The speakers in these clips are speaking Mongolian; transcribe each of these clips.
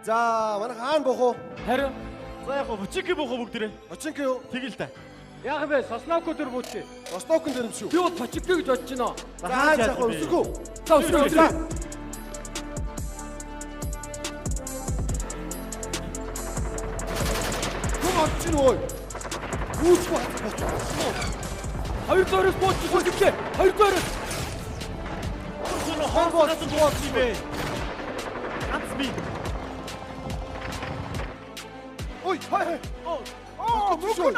За манай хаан бох уу? Харин за яг бочинки бохоо бүгдээрээ. Бочинки юу? Тэгэл та. Яг бэ, Сосновко дөр бууч. Ростовкын дээр юм шүү. Би бол Починки гэж бодож байна. За хаан яг өсгөө. За өсгөө. Хүн олж ийн ой. Үүс бац боч. Хоёр дөрөс бууч үлдээ. Хоёр дөрөс. Өөрөөр хонгоос дуусах юм бэ. Ганц би. Ой, хай. Мөкөн.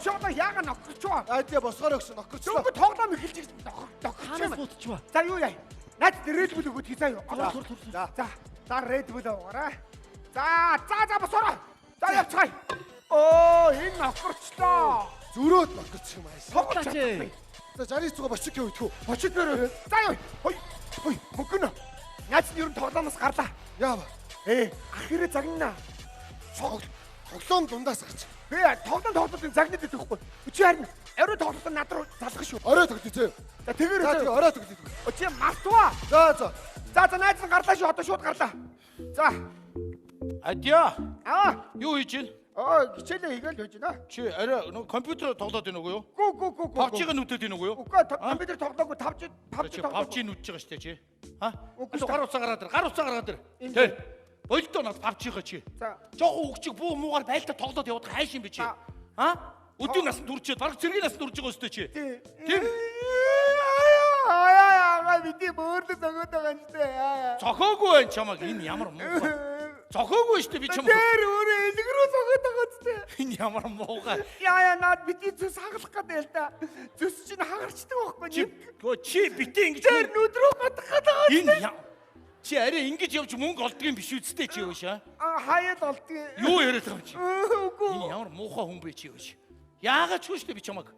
Чамаа яга нохорчоо. Айдя босгоор өгсөн нохорчлоо. Зүг тоглоом эхэлж ирсэн. Хаанаас бутчихва. За юу яа. Наад Red Bull өгөөд хийцаа юу. За Red Bull өгөөрэй. За босоорой. За явцгаая. Энэ нохорчлоо. Зөрөөд нохорч юм ааш. Тоглооч. За 69 бочинки үйтгэв. Починки. За юу. Хой. Мөкөн. Наад нь ер нь тоглоомоос гарлаа. Яа ба. Ахирээ загнана. Тоглоом дундаас гарч. Тоглоом загнаад идэхгүй. Чи харин ариун тоглолт над руу залгах шүү. Орой тогтъё. За тэгээрээ. За тэгээ орой тогтъё. Чи мартваа. За. Найз нь гарлаа шүү. Одоо шууд гарлаа. За. Адья. Юу хийж байна? Хичээлээ хийгээл байж байна. Чи арай компьютероор тоглоод байна уу юу? Гүү. PUBG-г нүдэд байна уу юу? Үгүй компьютер тоглоогүй PUBG PUBG нүдж байгаа шүү дээ чи. Үгүй. Гар уцаа гараад ир. Тэ. Болдоо над PUBG-га чи. За. Жохон өгчиг буу муугаар байлдаа тоглоод яваад хайш юм бэ чи. Өдийн нас дүрчээд баг цэргийн нас дүрж байгаа өстэй чи. Тийм. Бидний бөөрдө зогоод байгаа юм шүү дээ. Цохоогүй байх чамаг энэ ямар муухай. Цохоогүй шүү дээ би чамаг. Тэр өөрөө элгрүү зогоод байгаа ч дээ. Энэ ямар муухай. Наад бидний зүс хагалах гэдэг л да. Зүс чинь хагарчдаг байхгүй. Чи битээ ингэж Тэр нүд рүү гадах гэдэг. Энэ чи арай ингэж явж мөнгө олдгийн биш үстэй чи юу шаа? Хаяад олдгийн. Юу яриад байгаа юм чи? Үгүй. Энэ ямар муухай хүн бэ чи юу шаа? Яагаад ч үстэй би чамаг?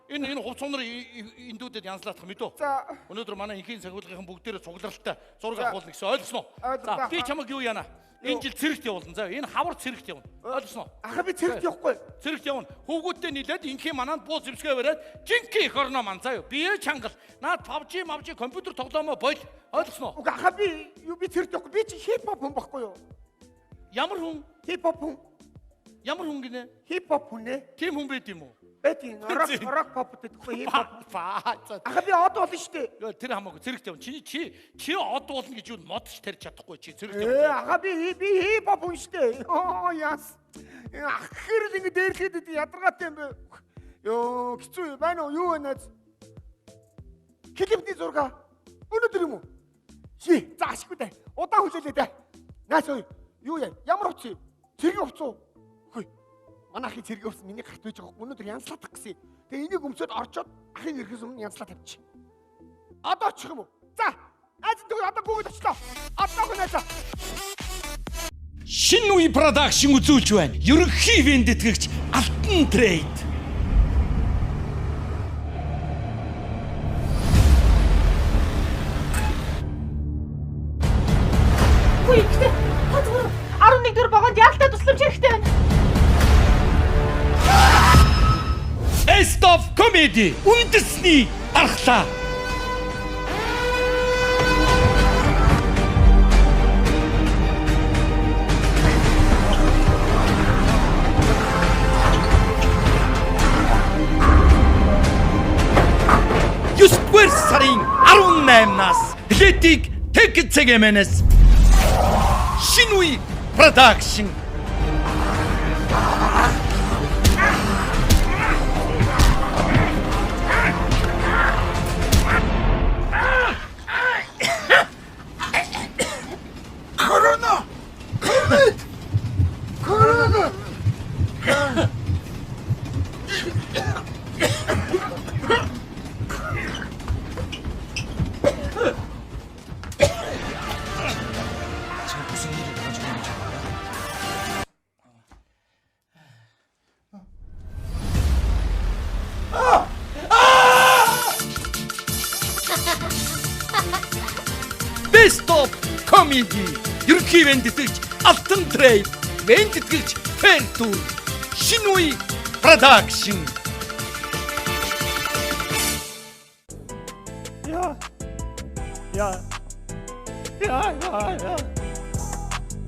Энэ хувц сонор эндүүдэд янзлаах мэдөө. За. Өнөөдөр манай инхийн сахиулгын бүгдээрээ цугларалтай зураг авах гэсэн ойлгосноо. За би чамаг юу яана? Энэ жил цэрэгт явуулна. За энэ хавар цэрэгт явна. Ойлгосноо. Би цэрэгт явахгүй. Цэрэгт явна. Хүүгүүдтэй нийлээд инхийн мананд буу зэвсгээ бариад жинхэнэ эх орноо ман заа юу. Бие чангал. Наад PUBG компьютер тоглоомоо бойл. Ойлгосноо. Би цэрэгт явахгүй. Би чи хипхоп хүн байхгүй юу? Ямар хүн? Хипхоп хүн. Ямар хүн гинэ? Хипхоп хүн ээ. Тим хүн байт юм уу? Бэтийн рок pop гэдэггүй хипхоп. Би од болно шүү дээ. Тэр хамаагүй цэрэгт явна. Чи од болно гэж юу модч тарьж чадахгүй чи цэрэгт явна. Би хипхоп хүн шүү дээ. Яас. Хэрэг ингэ дээрлэхэд ядаргаатай юм бэ? Ёо, хэцүү байна уу? Юу вэ наз? Клипний зураг. Өнөөдөр юм уу? За ашиггүй дээ. Удаан хүлээлээ дээ. Наас юу яа? Ямар утсан? Цэргийн утсан уу? Манайхын цэргийн ус миний гарт байж байгаа. Өнөөдөр янзлаадах гэсэн. Тэгээ энийг өмсөд орчоод ахын ирэхээс өмнө янзлаад тавьчих. Одоо очих юм уу? За. Найз тэгвэл одоо бүгд очлоо. Одоо гэнэ. Шинэ үе продакшн үзүүлж байна. Ерөнхий вендэтгэгч Алтан Трейд. Үгүй ихтэй. 11 дэх багонд ялтаа тусламж хэрэгтэй байна. Best of Comedy үндэсний аргалаа. Юствэр сарын 18-наас Летиг Тэгцэгэмэнэс шинэ үе продакшн. Best of Comedy ерөнхий вендэтгэгч Алтан Трейд, вендэтгэгч Фэнтур, шинэ үе продакшн.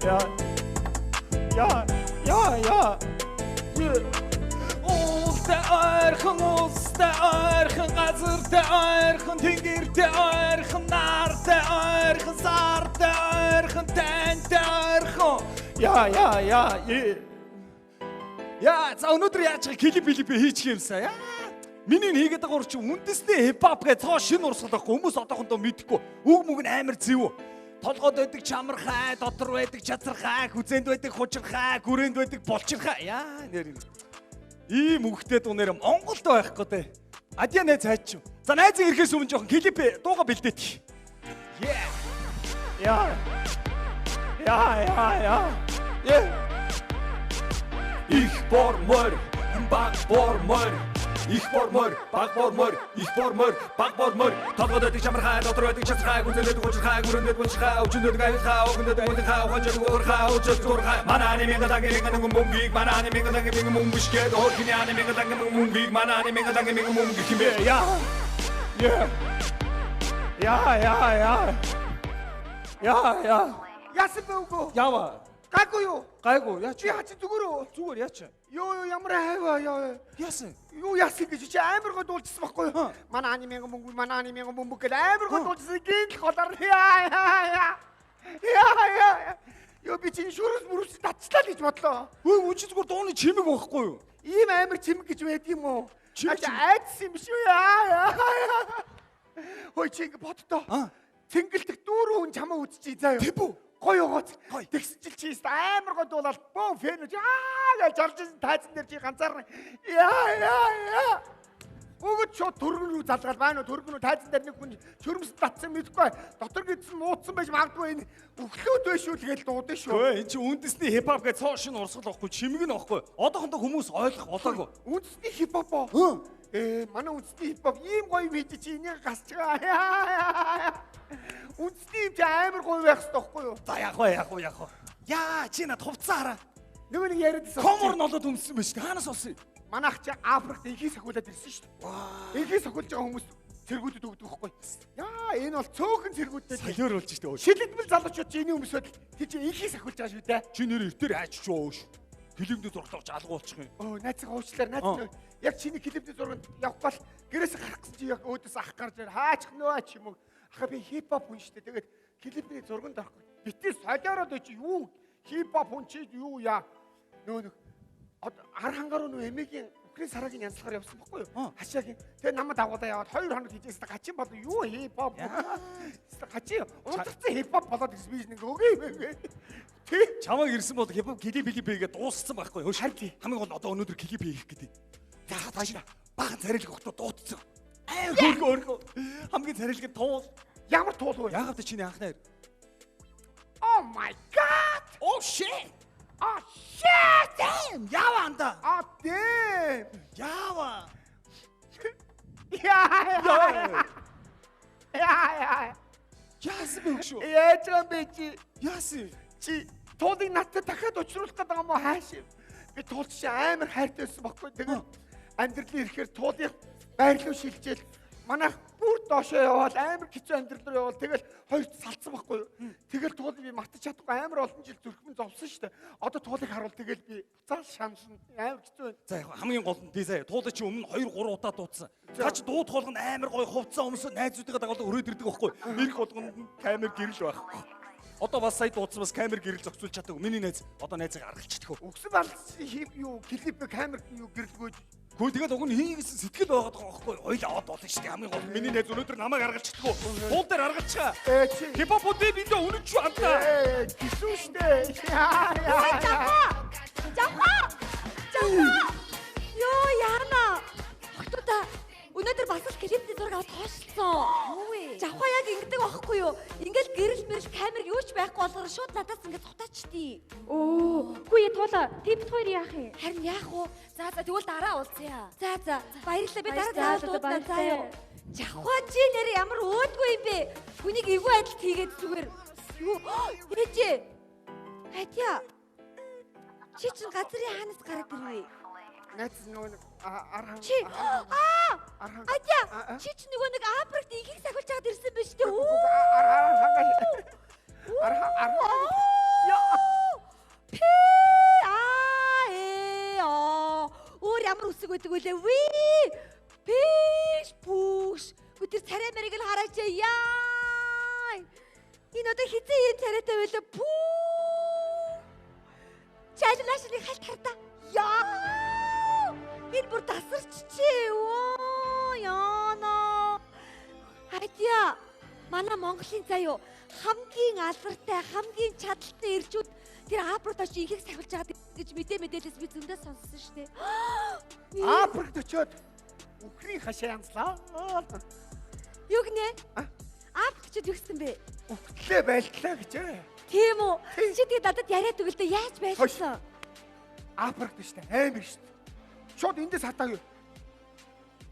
Я. Уултай ойрхон газартай ойрхон тэнгэртэй ойрхон нартай ойрхон сартай ойрхон тантай ойрхон. Яа, за өнөөдөр яаж клип хийчих юмсаа яа. Миний хийгээд байгаа урч үндэсний хипхоп гэж цоо шин урсгал байхгүй хүмүүс одоохондоо мэдэхгүй. Үг мүг нь амар зэв. Толгойд байдаг чамархай, дотор байдаг чацархай, хүзээнд байдаг хужирхай, гүрээнд байдаг болчирхай. Яа нэр. Ийм үгтэй дуу нэр Монголд байхгүй дээ. Адья найз хайч. За найзын ирэхээс өмнө жоохон клип дууга бэлдээч. Яа. Ich bormor, bag bormor. Ich bormor, bag bormor, ich bormor, bag bormor. Толгойд байдаг чамархай, дотор байдаг чацархай, хүзээнд байдаг хужирхай, гүрээнд байдаг болчирхай, өчнөд гайхай, өгнөд байдаг хожид уурхай, өчөд уурхай. Манаа нэмэн дагийн мөнгөийг манаа нэмэн дагийн мөнгөшгээд өөрхний нэмэн дагийн мөнгөийг манаа нэмэн дагийн мөнгө хэмээ. Яасан бэ үгүй? Ява. Гайгүй юу? Гайгүй яач. Чи хаач зүгээр үү? Зүгээр яач. Юу ямар хайваа яа. Яасан. Юу яасан гэж чи амар гоо дуулчихсан байхгүй юу? Манай анимын мөнгө гэж амар гоо дуулчихсан гинл голоор яа. Юу би чинь шүрс татчлаа гэж бодлоо. Өө үчи зүгээр дууны чимэг байхгүй юу? Ийм амар чимэг гэж байдаг юм уу? Чимэг. Айдсан юм шүү яа. Хой чи ингэ боддоо. Цэнгэлдэх дүүрэн хүн чамаа үзчихье заа юу? Тэв үү? Гоё гоц. Тэгсчил чи амар гоо дуулаад бөө фэн гэж гэж жаржсэн тайзан дээр чи ганцаар яа. Өгөд шууд төргөн рүү залгаад байна уу? Төргөн рүү тайзан дээр нэг хүн шөрмөс татсан мэдгүй. Дотор гидсэн муудсан байж магадгүй энэ өглөөд байх шүү тэгэл дуудсан шүү. Өө эн чи үндэсний хипхоп гэж цоо шин урсгал байхгүй чимэг нь байхгүй. Одоохондоо хүмүүс ойлгох болоогүй. Үндэсний хипхоп оо. Манай үндэсний хипхоп ийм гоё видео чи энийг гасч байгаа. Үндэсний чи амар гоё байх хэрэгтэй байхгүй юу? За яг уу. Яа чи над хувцаа хараа. Нөгөө нэг яриадсан. Комор нолоод өмссөн байж тээ. Хаанаас олсон юм? Манайх чи Африкт инхий сахиулаад ирсэн шүү дээ. Инхий сахиулж байгаа хүмүүс цэргүүдэд өгдөг байхгүй. Яа энэ бол цөөхөн цэргүүдтэй. Солиор болж штэ өө. Шилэдмэл залуучууд чи энийг өмсөд тий чи инхий сахиулж байгаа шүү дээ. Чи нэр эртээр хайч ч өөш. Клипний зурглаач алга болчих юм. Найцгаа уучлаар найз. Яг чиний клипний зурганд явахгүй л гэрээс гарах гэсэн чи яг өөдөөс ах гарч ир хаачих нөө ч юм уу. Ахаа би хипхоп хүн шүү дээ. Тэгээд клипний зурганд орохгүй. Битээ солиороод чи юу хипхоп хүн чи юу яа. Нөө ар хангаар нөө эмээгийн Украин сарагийн янзлахаар явсан байхгүй юу? Хашаагийн. Тэгээ намайг дагуулаа яваад 2 хоног хийжээс гачин бол юу хипхоп. Гачин унтарсан хипхоп болоод ирсэн би нэг өгөө. Тэ Чамайг ирсэн бол хипхоп клип хийгээд дууссан байхгүй юу? Харин хамгийн гол одоо өнөөдөр клип хийх гэдэг. За таашна. Бахан царилэг өгтөө дуутсан. Хөөргөө. Хамгийн царилэг туул. ямар туул вэ? Яагаад чиний анх найр? Oh my god. Oh shit. Oh shit. Damn. Яава анда. Oh damn. Яава. Яа. Яасан бэ шүү? Яаж юм бэ чи? Яасан? Чи туулыг надад дахиад учруулах гэдэг юм уу хааш? Би туулч чи амар хайртай байсан байхгүй. Тэгээд амьдралын ирэхээр туулыг байрлуу шилжээл манайх бүр доошоо яваад амар хэцүү амьдрал руу яваад тэгэл хоёрт салцсан байхгүй юу. Тэгэл туулыг би мартаж чадахгүй амар олон жил зүрхмэн зовсон шүү дээ. Одоо туулыг харуул тэгэл би буцаал шанална амар хэцүү байна. За яг хамгийн гол нь би сая туулаа чи өмнө 2-3 удаа дуудсан. Та чи дууд хоолгонд амар гоё хувцас өмсөд найзуудыгаа дагаад өрөөд ирдэг байхгүй. Ирэх болгонд камер гэрэл байх. Одоо бас сая дуудсан бас камер гэрэл зохицуулж чаддаг. Миний найз одоо найзыг аргалчихдаг. Өгсөн балс юу клип камер юу гэрэлгөөж. Хөө тэгээд уг нь хийгсэн сэтгэл байгаад байгаа байхгүй. Хоёул аваад болно шүү дээ. Хамгийн гол миний найз өнөөдөр намайг аргалчихдаг. Туул дээр аргалчаа. Чи Хипхоп үдээ биндээ үнэн шүү андаа. гисүү штэ. Йоо яана. Хотода өнөөдөр бас л клипний зураг аваад тоошлсон. Жавхаа яг ингэдэг байхгүй юу? Ингээл гэрэл мэрэл камер юу ч байхгүй болохоор шууд надаас ингээд цутаачдээ. Үгүй туула. Типт хоёр яах юм? Харин яах вэ? За тэгвэл дараа уулзъя. За баярлалаа би дараа дуудана заа юу. Жавхаа чи нэр ямар өөдгүй юм бэ? Хүнийг эвгүй адилт хийгээд зүгээр. Юу? Ээжээ. Хатя. Чи чинь газрын хаанаас гараад ирвэ? Найз нөгөө архан. Чи Атя чи ч нөгөө нэг Африкт ихийг сахилж байгаад ирсэн байж тээ. Архан. Яа. Өөр ямар үсэг өгдөг үлээ? Ви. Пиш пуш. Өдөр царай мэрийг л хараач яа. Энэ одоо хизээ энэ царайтай байлаа. Пүү. Чайлнаашны халт хартаа. Яа. Энэ бүр тасарччээ. Оо яана. Хатя. Манай Монголын заяо хамгийн алдартай, хамгийн чадaltaй ирчүүд тэр Африкт очиж ихийг сахилж байгаа гэж мэдээлэлээс би зөндөө сонссон шүү дээ. Африкт очиод үхрийн хашаа янзлаа. Юу гинэ? Африкт очиод юу гэсэн бэ? Үхтлээ байлтлаа гэж. Тийм үү? Чи тэгээд надад яриад өгөлдөө яаж байлсан? Африкт штэ амар штэ. Шууд эндээс хатаа юу?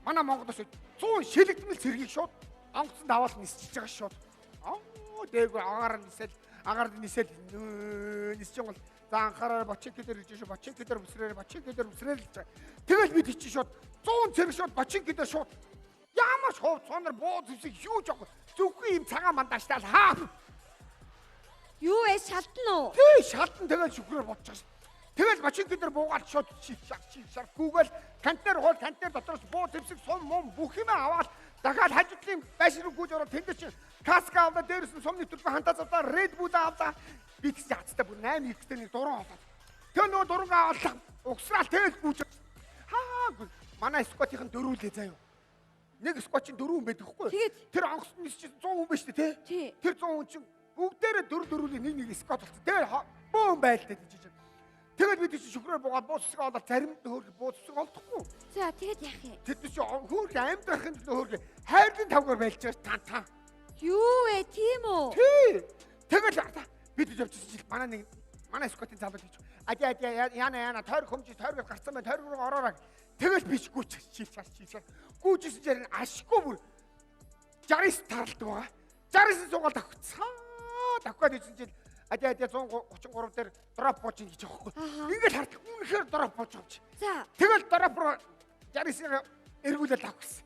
Манай Монголоос 100 шилэгдмэл цэргийг шууд онгоцонд аваад нисчиж байгаа шууд. Дээгүүр агаар нисэл нисэж бол за анхаараа бочинки дээр ирж шүү. Бочинки дээр бүсрээр л. Тэгэл бид чи шууд 100 цэрэг шууд бочинки дээр шууд ямар шууд сонор бууз үсэг хүүж байгаа. Зөвхөн юм цагаан мандааштай л хаа. Юу вэ шалтан уу? Тий шалтан тэгэл шүхрээр бодож байгаа шүү. Тэгэл бочинки дээр буугаад шууд шар гүүгээл кантер хоол кантер дотроос буу зэвсэг сум мум бүх юм аваад дахиад хажуудлын байшин руу гүйж ороод тэнд чинь каска аваад дээрээс нь сумны төлбөр хантаа завдаа ред бул авлаа. Би ч яцтай бүр 8 ихтэй нэг дуран аваад. Тэр нөгөө дуран аваад угсраал тэгэл гүйж манай скотийн дөрүүлээ заяа. Нэг скотчин 4 хүн байдаг хгүй. Тэр онгоцны нис чинь 100 хүн байж тээ. Тэр 100 хүн чинь бүгдээрээ дөрүүлээ нэг скот болсон. Тэр бөөн байлтай гэж. Тэгэл бид чи шүхрээр буугаад буусыг олоод заримд хөөрх буусыг олдохгүй. За тэгээд яах юм? Тэд чи хөөрх амьд байхын төлөө хөөрх хайрлын тавгаар байлж байгаа та. Юу вэ тийм үү? Тий. Тэгэл бид явчихсан манай скотын залуу гэж. Яна тойрог хөмж тойрог гарцсан байна. Тойрог руу ороорой. Тэгэл би ч гүйч шилшаа. Гүйжсэн чинь ашгүй бүр 60 таралдаг байгаа. 60 суугаад авчихсан. Давхад ийсэн чинь 133 дээр дроп бууж гэж байгаа байхгүй. Ингээд хардаг үнэхээр дроп бууж байгаа юм чи. За. Тэгэл дроп руу 60-ыг эргүүлээд авчихсан.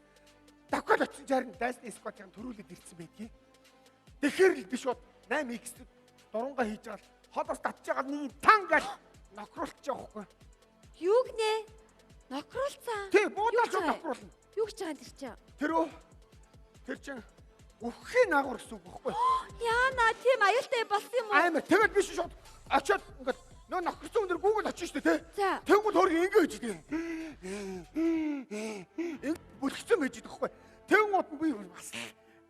Давхад очиж харин дайсны скотын төрүүлээд ирсэн байдгийг. Тэгэхээр л би шууд 8x дурунгаа хийж байгаа л холоос татж байгаа нэг тангаал нокруулчих жоохгүй. Юу гинэ? Нокруулсан. Тий, буудалж нокруулна. Юу гэж байгаа тэр чинь? Тэр чинь үхэхийн наагур гэсэн үг байхгүй. Яана тийм аюултай болсон юм уу? Аймаа тэгэл биш шууд очиод ингээд нөө нохирсон өндөр Google очиж штэ тий. Тэнгүүд хөргө ингэ гэж тий. Бүлгцэн байж байгаа байхгүй. Тэнгүүд нь би бас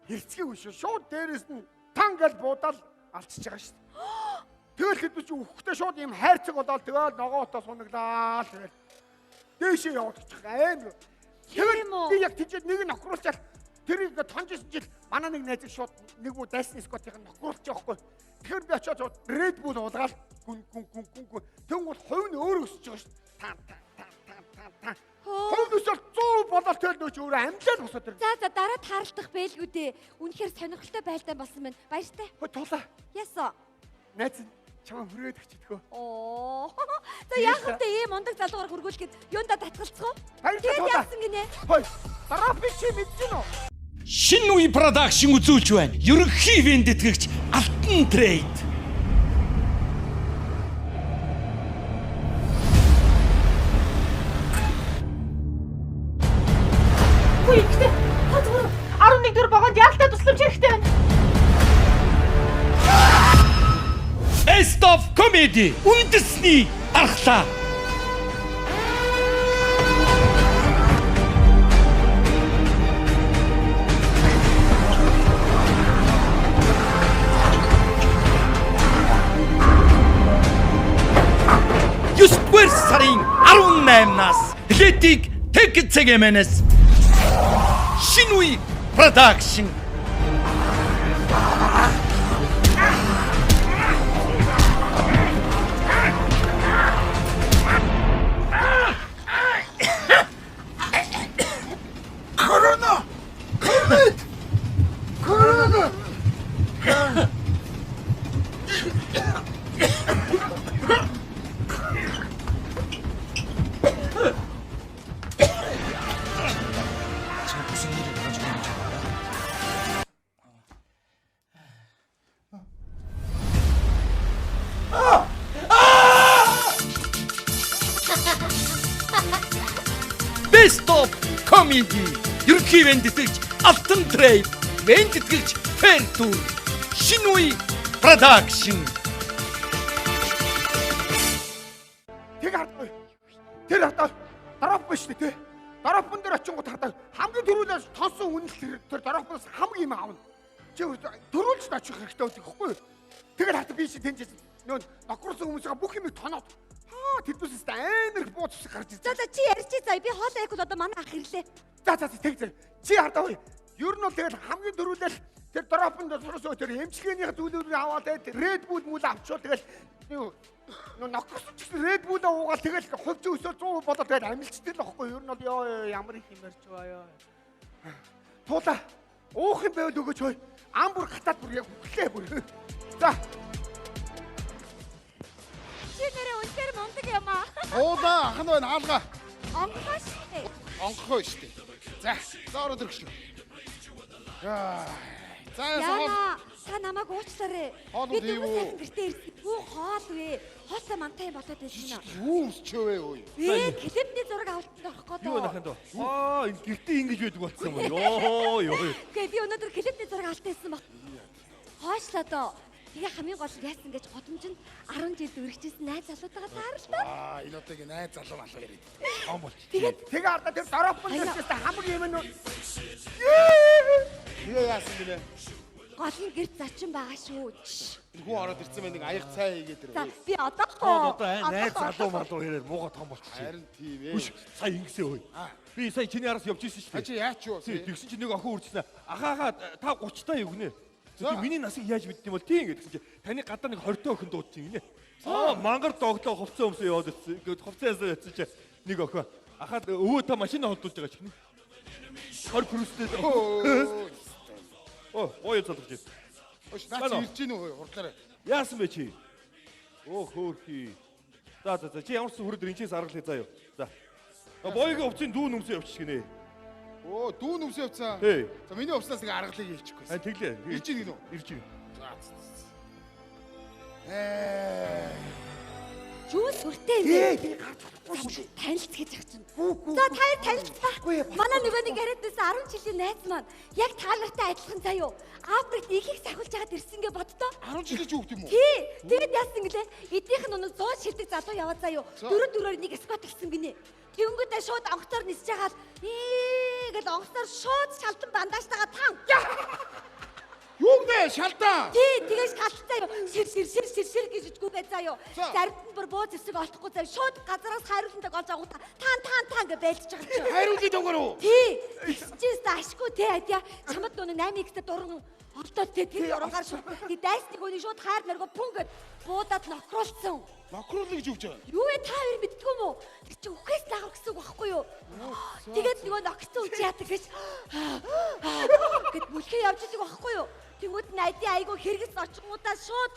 хэрцгийгүй шүү. Шууд дээрээс нь тангал буудаал алчиж байгаа штэ. Тэгэл хэд ч үхтэй шууд юм хайрцаг болоод тэгэл ногоотоо сунаглаа л тэгэл. Дээшээ яваадчих аим. Тэгэл би яг тийж нэг нь нохруулчаад тэрийг тонжсэн жил манай нэг найз шууд нэг үү дайсны скотыг нохруулж байгаа хгүй. Тэгэхээр би очиод Red Bull уулгаал гүн. Тэнгууд хувь нь өөр өсөж байгаа шүү. Та. Хувь өсөл 100 болол тэгэл нөөч өөрөө амлаад босоод тэр. За дараа тааралдах байлгүй дээ. Үнэхээр сонирхолтой байлтай болсон байна. Баяртай. Хөө тулаа. Ясаа. Найз чамаа хүрээд очидгөө. Оо. За яах вэ ийм ундаг залуугаар хөргүүлэхэд юунда татгалцах уу? Баярлалаа. Тэгээд яасан гинэ? Хой. Дараа би чи мэдэн үү? Шинэ үе продакшн үзүүлж байна. Ерөнхий вендэтгэгч Алтан Трейд. Үгүй ихтэй. Хатвар 11 дэх багонд яалтаа тусламж хэрэгтэй байна. Best of Comedy. Үндэсний аргалаа. Юствэр сарын 18-наас Летиг Тэгцэгэмэнэс шинэ үе продакшн. Best of Comedy. Ерөнхий ивент тэтгэгч Алтан Трейд, ивент тэтгэгч Fair Tour, шинэ үе production. Тэг хардгүй. Тэр хатаа дараах биш тий. Дараахын дээр очингууд хатаа хамгийн түрүүлээс тонсон үнэл тэр дараахнаас хамгийн юм аавна. Чи төрүүлж очих хэрэгтэй байхгүй юу? Тэгэл хатаа би чи тэнцэж нөө нокролсон хүмүүсээ бүх юм тоноод тэднээс амар их бууц шиг гарч ирж. За чи ярьж заа. Би хоол айхад одоо манай ах ирлээ. За тэг. Чи хардаа. Ер нь бол тэгэл хамгийн түрүүлээс тэр дараахын доторсоо тэр эмчгэнийх зүйлүүдийг аваад Red Bull мүл авчвал тэгэл нокролсон ч Red Bull уугаад тэгэл хувьч өсөө 100% болоод тэгэл амилчтэй л байхгүй. Ер нь бол ёо ямар их юм ярьж байгаа ёо. Туула уух юм байвал өгөөч хөөе. Ам бүр гатаад бүр яг хөглөө бүр. За. Чи нэрээ үнээр мундаг юм аа. Уула ах нь байна хаалга. Онгош тий. Онгохоо штэ. За ороод ирэх шүү. За Яна та намайг уучлаарай. Хоол Би уу, түрүү гэртээ ирсэн. Бүү хоол вэ? Хоолтой мантай юм болоод байсан юм. юу өмсчөө өө. Клипний зураг авалтанд орохгүй доо. Юу нахын доо. Энэ гэртээ ингэж байдаг болсон юм уу? Йоо. Гэ би өнөөдөр клипний зураг авалтайсан баг. Хоошлоо доо. Тэгээ хамгийн гол нь яасан гэж годомжинд 10 жил үргэжсэн найз залуутайгаа таарлаа. Энэ одоогийн найз залуу малуу яриад. Ам бол. Тэгээ хардаа тэр дараахын дээрээс хамгийн юм нь Тэгээ яасан гэлээ. Гол нь гэрт зачин байгаа шүү. Энэ хүн ороод ирсэн байх нэг аяг цай хийгээд За ирээ. би одоо Найз залуу малуу яриад мууга том болчих. Харин тийм ээ. Үш сая ингэсээ хөөе. Би сая чиний араас явж ирсэн шүү дээ. Чи яач юу? Тэгсэн чинь нэг охин үржсэн. Ахаага та 30 та өгнө. Тэгээ миний насыг яаж мэддэм бол тийм гэдгсэн чинь таны гадаа нэг 20 та охин дуудчих гинэ. Мангар доглоо хувцас өмсөө яваад ирсэн. Ингээд хувцас яасан чинь нэг охин ахаад өвөө та машина холдуулж байгаа ч гинэ. 20 крүстэй. Ой залгаж ир. Өш наач ирж гин үү хурдлаарай. Яасан бэ чи? Хөөхий. За чи ямар ч хүрээд ринчээс аргалах заа юу. За. Боёгийн хувцсын дүүн өмсөө явчих гинэ. Дүүн өмсөө явцсан. Тий. За миний увснаас нэг аргалыг хийчихгүй. Тэглээ. Ирж гин гинөө. Ирж гин. юу сүртэй юм бэ? Танилцах гэж ах чинь. За та танилцлаа. Манай нөгөө нэг яриадсан 10 жилийн найз маань яг та нартай адилхан заяо. Африкт ихийг сахилж яагаад ирсэн гэ боддоо. 10 жил ч үгт юм уу? Тий. Тэгэд яасан гэлээ. Эднийх нь өнөө 100 шилдэг залуу яваад заяо. Дөрөөр нэг спот гисэн гинэ. Тэнгүүдээ шууд онгоцоор нисэж хагаад гээд онгоцоор шууд шалтан бандажтайгаа тан. Юу нэ шалтан? Тий, тэгээс галцаа юу. Шир гэж үггүй заяо. Заримд нь бүр бууз эсрэг олохгүй заяо. Шууд газараас хайруултанд голж авах тан гэж байлж байгаа чи. Хайруулъя дөнгөр үү? Тий. Чист ашгүй те адья. Чамд нүг 8x-тэй дуран олдоод те тэр урангаар шүү. Тий дайсныг өний шууд хайр нарго пүн гэд буудаад нокролцсон. Нокрол гэж үгж байгаа. Юу вэ та хоёр мэддгүй юм уу? Тэр чи үхээс лагах гэсэн үг байхгүй юу? Тэгээд нөгөө ногцсон үчи яадаг гэж. Гэт бүлхээ явж идэг байхгүй юу? Тэнгүүд найди айгу хэрэгс очгуудаа шууд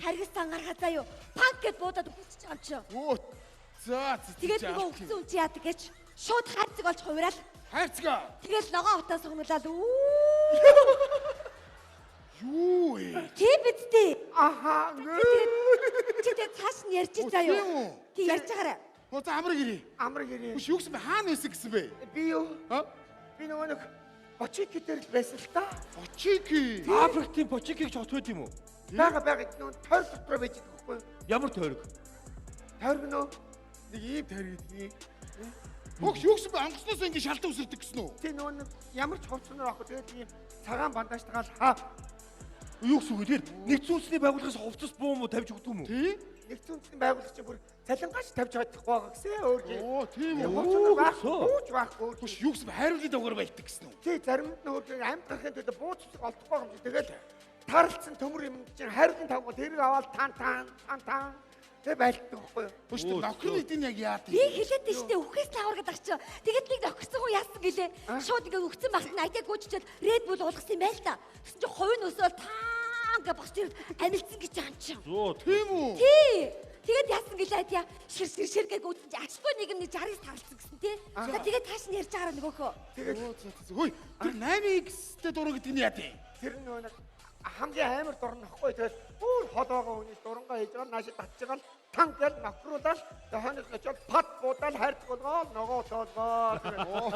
харгас ангаргаа заяо. Панк гэд буудаад үхчихэж байгаа юм чи. За. Тэгээд нөгөө үхсэн үчи яадаг гэж шууд хайрцаг олж хувирал. Хайрцгаа. Тэгээд ногоо утаа сугнуулаад Юу ээ? Тий бидтэй. аха Чи тэгээд цааш нь ярьж заяо. Тий ярьж байгаарай. За амраг ирээ. амар гэрээ. Үш юу гэсэн бэ? Хаана байсан гэсэн бэ? Би юу? Ха? Би нөгөө нэг очик дээр л байсан л та. Очики. Африктын почикийг ч хот байд юм уу? Бага нөгөө тойр дотор байж байгаа байхгүй юу? Ямар тойрог? Тойр гэнэ. Нэг ийм тойр гэдэг. Хөөш юу гэсэн бэ? Онгоцноос ингэ шалтан үсэрдэг гэсэн үү? Тэ нөгөө нэг ямар ч хувцсноор авах тэгээд ийм цагаан бандажтайгаа хаа. Юу гэсэн үг вэ? Тэр нэгдсэн үндэсний байгууллагаас хувцас буу муу тавьж өгдөг юм уу? Тий? Нэгдсэн үндэсний байгууллага чинь бүр цалингаач тавьж чадахгүй байгаа гэсэн өөр юм. Тийм үү? Хувцсноор байхгүй байхгүй. Хөөш юу гэсэн бэ? Хайруулъя дөгөр байдаг гэсэн үү? Тий заримд нь өөр амьд гарахын төлөө бууц усыг олдохгүй юм чи тэгэл таралцсан төмөр юм чинь хайрлын тавгал тэрийг аваад тан тэг байлтдаг байхгүй юу? Хөөш тэр нохрын эдийн яг яа Би хэлээд дээ штэ үхээс лавар гэдэг чи. Тэгээд нэг нөхөрсөн хүн яасан гэлээ. Шууд ингээ үхсэн багт нь айдаг гүйччихэд Red Bull уулгасан юм байл та. Тэсэн чи хувийн өсөөл таан гэж босч ирээд амилцсан гэж байгаа юм чи. Зөө Тийм үү? Тий. Тэгээд яасан гэлээ адья шир гэж үүдэн чи ашгүй нэг нь 60-ыг таралцсан гэсэн тий. За тэгээд тааш нь ярьж байгаараа нөгөөхөө. Хөөе. Тэр 8x-тэй дуруу гэдэг нь яа тий? Тэр нөгөө нэг хамгийн амар дурн ахгүй тэгэл бүр холоогоо хүний дурангаа хийж байгаа нааши татж байгаа л тангал нохруудаад хоног очоод пат буудаад хайрцагоол ногоо тоолгоо.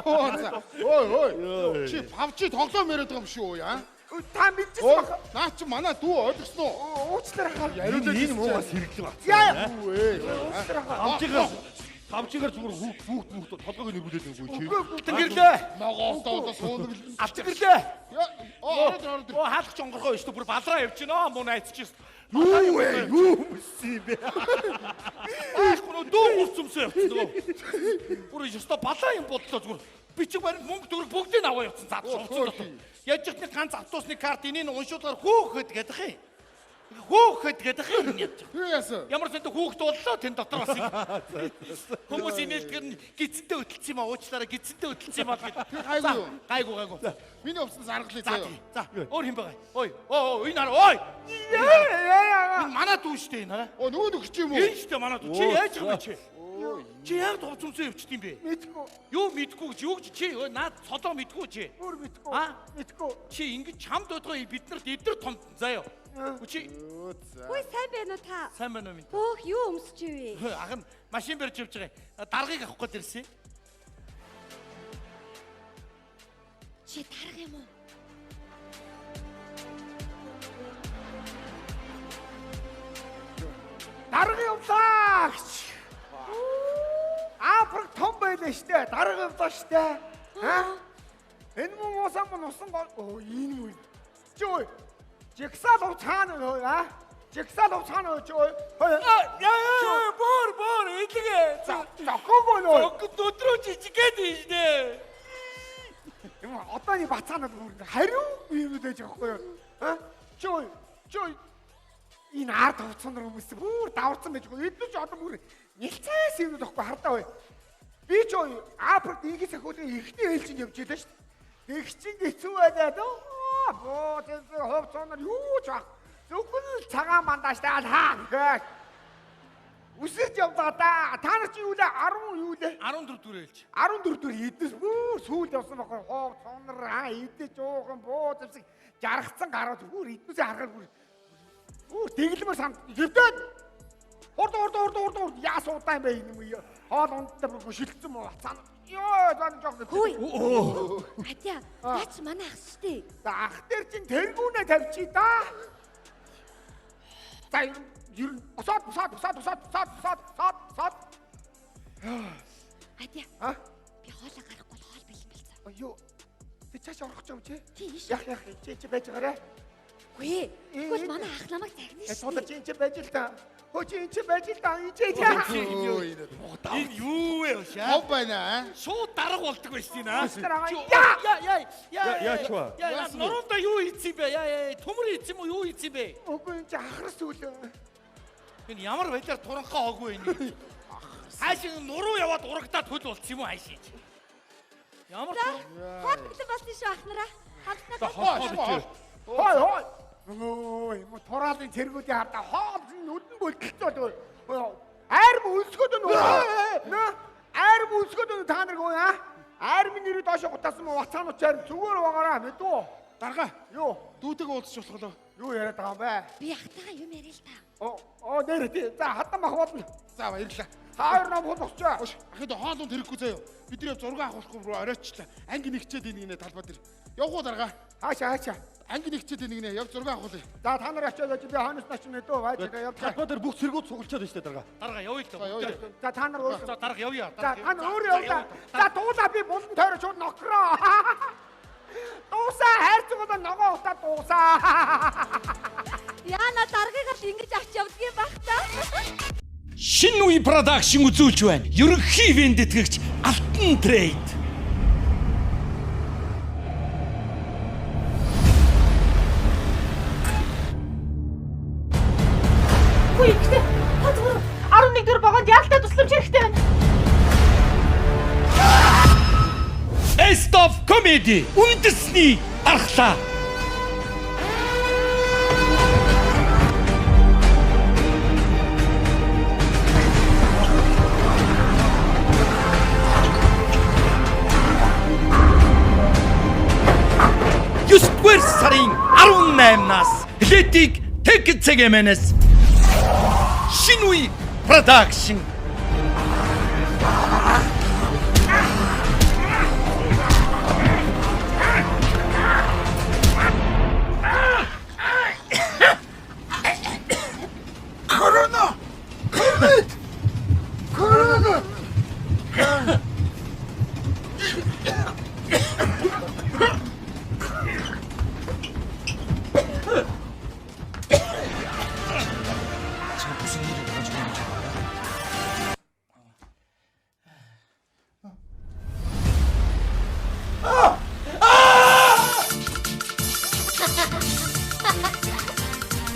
Оо за. Ой. Чи PUBG тоглоом яриад байгаа юм шүү яа. Та мэдчихсэн баха. Наа чи манай дүү ойлгосноо. Уучлаарай хаа. Энэ муугаас хэрэглэг баг. Яа. Уучлаарай. Павчигаар зүгээр хүүхд толгойг нэрвүүлээд байгаа чи. Тэнгэрлээ. Могоолтоо суунаг. Авчирлээ. Ороод. Оо хаалгач онгорхоо шүү дээ. Бүр балраа явж гинөө муу найз чи. Юу мөссөн бэ? Ахно дүү урцумсан явчихсан. Бүр ёстой балаа юм бодлоо зүгээр. Би чи барин мөнгө төгрөг бүгдийг аваа явуулсан. Зад шууцсан. Яаж ч нэг ганц автобусны карт энийг уншуулгаар хөөхөд гэдэг юм. Хөөхөд гэдэг юм яа. Юу яасан? Ямар ч энэ хүүхд боллоо тэн дотор бас. Хүмүүс инээлтгэр нь гизэнтэй хөдөлсөн юм аа уучлаарай гизэнтэй хөдөлсөн юм аа гэдэг. Гайгүй. Миний өвснөөс аргалаа заяа. За өөр хэм байгаа. Ой энэ хараа ой. Яа. Энэ манай дүү штэ энэ хараа. Нөгөө нөхч юм уу? Энэ штэ манай дүү. Чи яаж байгаа чи? Чи яг товцомсон явчихд юм бэ? Мэдгүй. Юу мэдгүй гэж юу гэж чи наад цолоо мэдгүй чи. Өөр мэдгүй. Мэдгүй. Чи ингэж чамд бодгоо бид нарт эдэр томд заяа. Чи Хөөе сайн байна уу та? сайн байна уу минь? Бөөх юу өмсөж ивэ? Ах нь машин барьж явж байгаа. Даргаыг авах гээд ирсэн. Чи дарга юм уу? Дарга явлаа. Африк том байлаа штэ. Дарга явлаа штэ. Энэ мөн усан гол. Энэ мөн. Чой. Жигсаал уцаана нөө Жигсаал уцаана чой. Яа бор идэгэ. Зохиогоо нөө. Өдрөө жижигээд ийшнэ. Юм одооний бацаанууд бүр хариу юм дэж байгаа байхгүй юу? Чой. Энэ ард хувцсан хүмүүс бүр даварсан байж байгаа. Эдгээр ч одоо бүр нэлцээс юм дахгүй хардаа бай. Би чой Африкт ингийн сахиулын ихний ээлжинд явж байлаа шүү дээ. Их чин хэцүү байлаа дөө. Боо тэр хувцсан юу ч ах. Зөвхөн цагаан мандаж таал хаа гээ. Үсэж явлаа да. Та нар чи юу лээ 10 юу лээ? 14 дүр ээлж. 14 дүр эдэс бүр сүүл явсан байхгүй хоо цонор эдэж жуухан буу зэвсэг жаргацсан гараад бүр эднээсээ харахад бүр тэглэмэр санд хэвдээд урд яас удаа юм бэ энэ юм хоол ундтай бүр шилжсэн муу бацаана ёо зан жоох Хөөе. Атя, наач манай ах штэ. за ах дээр чин тэргүүнээ тавьчи да за ер нь бусаад Атя. Би хоолоо гарахгүй хоол бэлэн. юу би цааш орох гэж юм чи Тийш. яах чи байж байгаарэ Үгүй. Тэгвэл манай ах намайг загнаа штэ. тулар чи байж л та хөө чи байж л та энэ Энэ юу вэ шаа? Хов байна. Шууд дарга болдог байж тийм аа. Яач ба? Яа, нуруундаа юу хийцэн бэ? Яа, төмөр хийцэн юм уу? Юу хийцэн бэ? үгүй энэ ахрас үл Энэ ямар байдлаар туранхаа хоогүй энэ. Хаашаа нуруу яваад урагдаад хөл болчихсон юм уу хаашаа? Ямар Хоол бэлэн болсон шүү ах нараа. Хамтнаа. хой ой мо тураалын цэргүүдийн хардаа хоол нүдэн бөлтөлтөө айр мөлсгöd нөө айр мөлсгöd та нар гоо айр минь нэрээ доошо гутаасан мө вацаанууд зүгээр байгаараа мэдүү Дарга. юу Дүүтэйг уулзчих болоо. юу яриад байгаа юм бэ Би ахтайгаа юм яриа л та. нэр тий за хатан мах болно За баярлалаа. хоёр нам хол босчоо Ахид хоолунд хэрэггүй заяа. Бидний зураг авахгүй руу оройчлаа. Анги нэгчээд энэ талбай дээр. Явгуу дарга. хаашаа Анги нэгчээд энэ яг зураг авахулъя. за та нар очиод би ханаас нач мэдүү байж явж Талбай дээр бүх цэргүүд сугалчаад штэ дарга. дарга явъя л да. за та нар За дарга явъя. за та нар өөрөө явлаа за дуулаа би булдан тойроо шууд нохроо дуусаа хайрцагоо ногоо утаа дуусаа Яна даргаыг л ингэж авч явдаг юм бах та. Шинэ үе продакшн үзүүлж байна. Ерөнхий вендэтгэгч Алтан Трейд. Үгүй ихтэй. Хатвар 11 дэх багонд яалтаа тусламж хэрэгтэй байна. Best of Comedy үндэсний аргалаа. Юствэр сарын 18-наас Летиг Тэг цэгэмэнэс шинэ үе Production.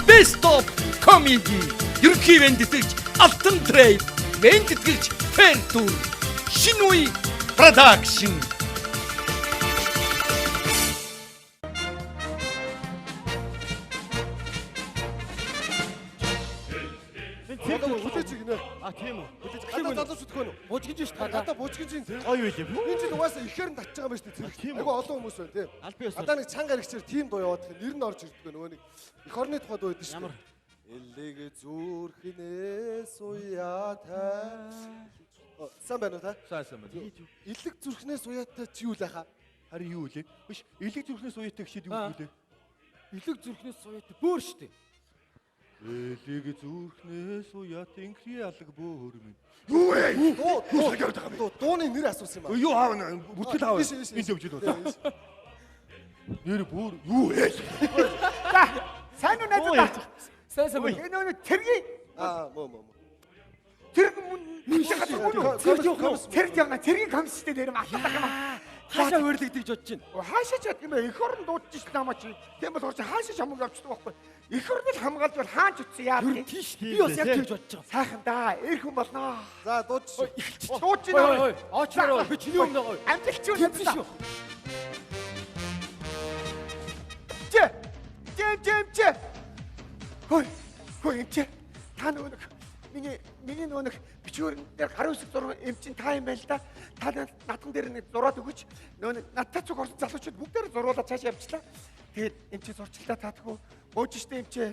Best of Comedy. Ерөнхий ивент тэтгэгч Алтан Трейд, ивент тэтгэгч Fair Tour, шинэ үе Production. Хүлээж игнэ. А тийм үү. Хадаа залууч өгөх нь. Бужигж ш та. Хадаа бужигч юм. Гоё байлээ. Энэ чинь угаасаа ихээр нь татж байгаа юм шүү дээ. Тийм үү? Айгу олон хүмүүс байна тий. Аль би Хадаа нэг чанга хэрэгчээр тим дуу яваад тэгэхээр нэр нь орж ирдэг нөгөө нэг их орны тухайд дуу байдаг шүү. Ямар? Элэг зүрхнээс уяа та. Сан байна уу та? Сайн байна. Элэг зүрхнээс уяа та чи юу л хаа? Харин юу вэ? Биш, элэг зүрхнээс уяатай гэшэд юу вэ? Элэг зүрхнээс уяа бөөр шүү дээ. Элэг зүрхнээс уяатай инхри алга бөөр минь. Юу вэ? Дууны нэр асуусан юм аа. Юу аав бүтгэл аав. Биш, биш, биш. Энд явж байна. Нэр бөөр юу вэ? Сайн уу найзаа? Сайн байна. Энэ нэг тэргийн мөө. Тэр явна. Тэргийн камстэй нэр малтах юм аа. Хаашаа хөөрлөгдөж бодож байна. Хаашаа ч юм бэ? Эх орн дуудаж ш намаа чи. Тийм бол орч хаашаа шамаг авчдаг байхгүй. Эх орныг хамгаалж бол хаанч утсан яа. Тийш. Би бас яг тэгж бодож байгаа. Сайхан да. Эх хүн болноо. За дуудаж ш. Дуудаж Ой, нэ. ой, очроо. Би чиний өмнө гоё. Амжилт юу Тийм шүү. Че. Хой энэ че. Та нөгөө миний нөгөө бичвэр дээр гарын үсэг зураг эмчин та юм байл да. Та натхан дээр нэг зураад өгөөч. Нөгөө надтай цуг орсон залуучууд бүгдээр зуруулаад цааш явчихлаа. Тэгээд эмчээ зурчлаа таадгүй. Өөч штэ эмчээ.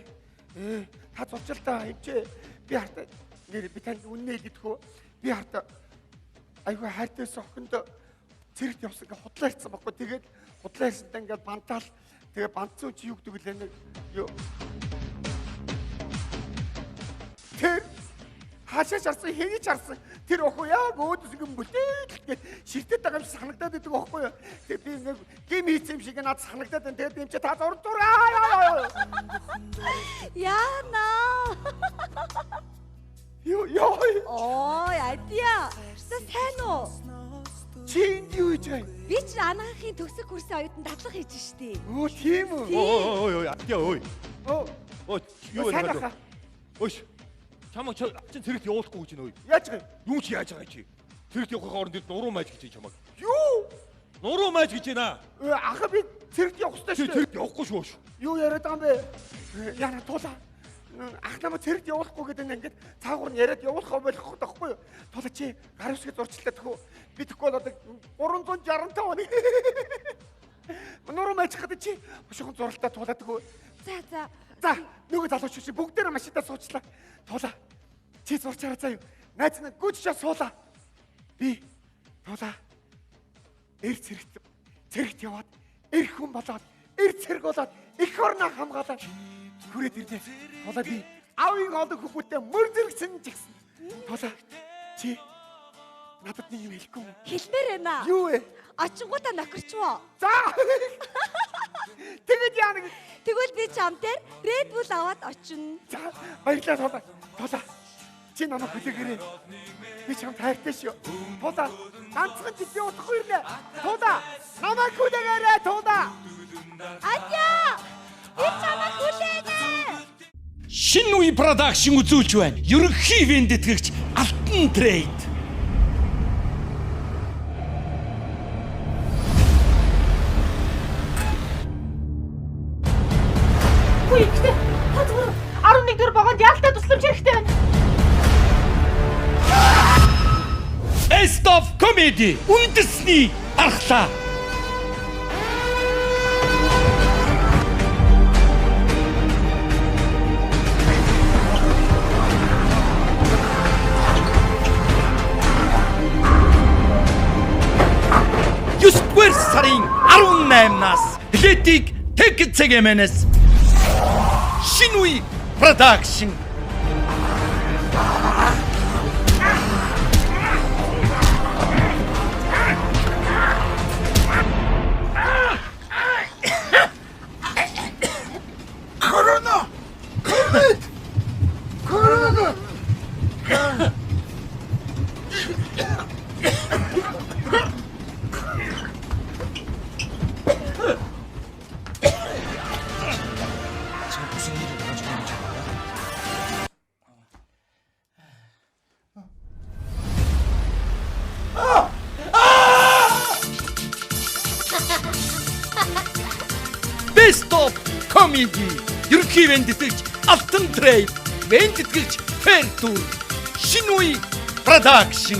Та зурчлаа эмчээ. Би хартаа нэр би танд үннээ гэдгүү. Би хартаа айгүй хайртай сохонд цэрэгт явсан ингээ худлаа ирсэн баггүй. Тэгээд худлаа ирсэнтэй ингээ бантаал. Тэгээ бантцуу чи юу гэдэг вэ нэг юу. Тэр хаашаа чарсан хэний чарсан тэр охоо яг өөдөөс ингэ бүтээл ширтээд байгаа юм шиг санагдаад байдаг охоо юу. Тэгээ би ингэ гим хийсэн юм шиг надад санагдаад байна. Тэгээд юм чи та зурдураа. Яна. Юу. Ой, адья. Сайн уу? Чи энд юу хийж байгаа юм? Би ч анаахын төгсөг курсын оюутан дадлага хийж штий. Оо тийм үү? Ой, ой. Оо Юу вэ? хаа? Өөш. Чамаа чи цэрэгт явуулахгүй гэж нөө. Яаж байгаа юм? Юу чи яаж байгаа чи? Цэрэгт явахын оронд нуруу майж гэж чамаа. Юу? Нуруу майж гэж байна. Аха би цэрэгт явах хэрэгтэй Чи шүү дээ. цэрэгт явахгүй шүү. Юу яриад байгаа юм бэ? Яна туулаа. Ах намаа цэрэгт явуулахгүй гэдэг нь ингээд цаагуур нь яриад явуулах байхгүй байхгүй юу? Туулаа чи гар үсгээ зурчлаа тэхүү. Би тэхүү бол одоо 365 оны. Нуруу майж хаад чи бошхон зуралтаа туулаа тэхүү. За нөгөө залуучууд чи бүгдээрээ машинтаа суучлаа. Туулаа. Чи зурчаараа заа юу? Найз нь гүччээ суулаа. Би туулаа. Эр цэрэгт яваад эр хүн болоод эр цэрэг болоод их орноо хамгаалаад хүрээд ирлээ. Туулаа би аавын олон хүүхүүдтэй мөр зэрэгсэн ч гэсэн. Туулаа чи надад нэг юм хэлэхгүй юу? Хэлмээр байна. Юу вэ? Очингуудаа нохирчвоо. За. Тэгээд яа нэг Тэгвэл би чам дээр Red Bull аваад очино. за баярлалаа туулаа. Чи намайг хүлээгээрэй. Би чам таартай шүү. Туулаа ганцхан чи би удахгүй ирлээ. Туулаа намайг хүлээгээрэй туулаа. Адья! Би чамайг хүлээнэ. Шинэ үе Production үзүүлж байна. Ерөнхий ивент тэтгэгч Алтан Трейд. Үгүй ихтэй. Хатвар 11 дэх вагонд яалтаа тусламж хэрэгтэй байна. Best of Comedy. Үндэсний аргалаа. 1-р сарын 18-наас билетийг Ticket.cg-ээс шинэ үе продакшн Best of Comedy ерөнхий ивент тэтгэгч Алтан Трейд, ивент тэтгэгч Fair Tour, шинэ үе продакшн